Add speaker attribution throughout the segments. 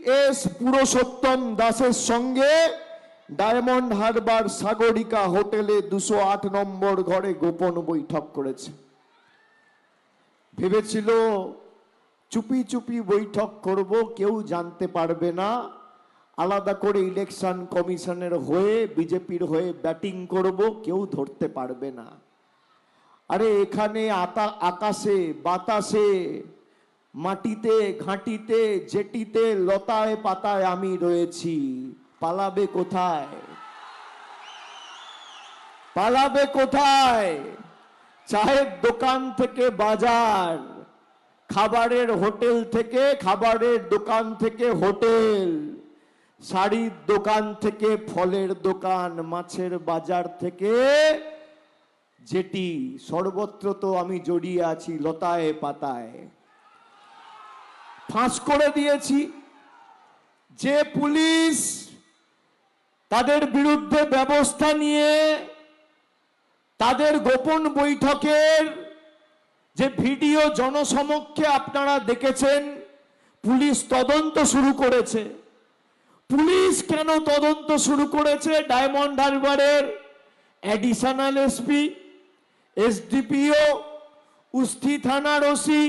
Speaker 1: S Purushottam দাসের সঙ্গে diamond Harbour Sagarika হোটেলে 208 নম্বর ঘরে গোপন বৈঠক করেছে। ভেবেছিল চুপি চুপি বৈঠক করব, কেউ জানতে পারবে না, আলাদা করে ইলেকশন কমিশনের হয়ে বিজেপির হয়ে ব্যাটিং করব, কেউ ধরতে পারবে না। আরে এখানে আকাশে বাতাসে মাটিতে ঘাটিতে জেটিতে লতায় পাতায় আমি রয়েছি, পালাবে কোথায়? পালাবে কোথায়? চায়ের দোকান থেকে বাজার, খাবারের হোটেল থেকে খাবারের দোকান থেকে হোটেল, শাড়ির দোকান থেকে ফলের দোকান, মাছের বাজার থেকে জেটি, সর্বত্র তো আমি জড়িয়ে আছি লতায় পাতায়। ফাঁস করে দিয়েছি। যে পুলিশ তাদের বিরুদ্ধে ব্যবস্থা নিয়ে তাদের গোপন বৈঠকের যে ভিডিও জনসমক্ষে আপনারা দেখেছেন, পুলিশ তদন্ত শুরু করেছে। পুলিশ কেন তদন্ত শুরু করেছে? ডায়মন্ড হারবারের অ্যাডিশনাল এসপি, এসডিপিও, উস্থি থানার ওসি,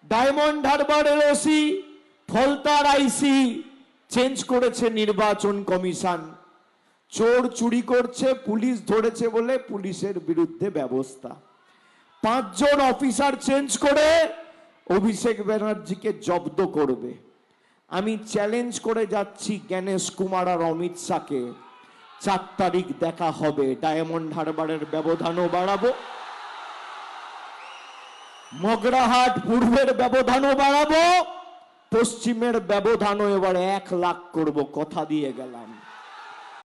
Speaker 1: ডায়মন্ড হারবারের ওসি, ফলতার আইসি চেঞ্জ করেছে নির্বাচন কমিশন। চোর চুরি করছে, পুলিশ ধরেছে বলে পুলিশের বিরুদ্ধে ব্যবস্থা। 5 জন অফিসার চেঞ্জ করে অভিষেক ব্যানার্জিকে জব্দ করবে। আমি চ্যালেঞ্জ করে যাচ্ছি জ্ঞানেশ কুমার আর অমিত শাহকে, 4 তারিখ দেখা হবে। ডায়মন্ড হারবারের ব্যবধানও বাড়াবো, মগরাহাট পূর্বের ব্যবধানও বাড়াবো, পশ্চিমের ব্যবধানও এবার 1 লাখ করব, কথা দিয়ে গেলাম।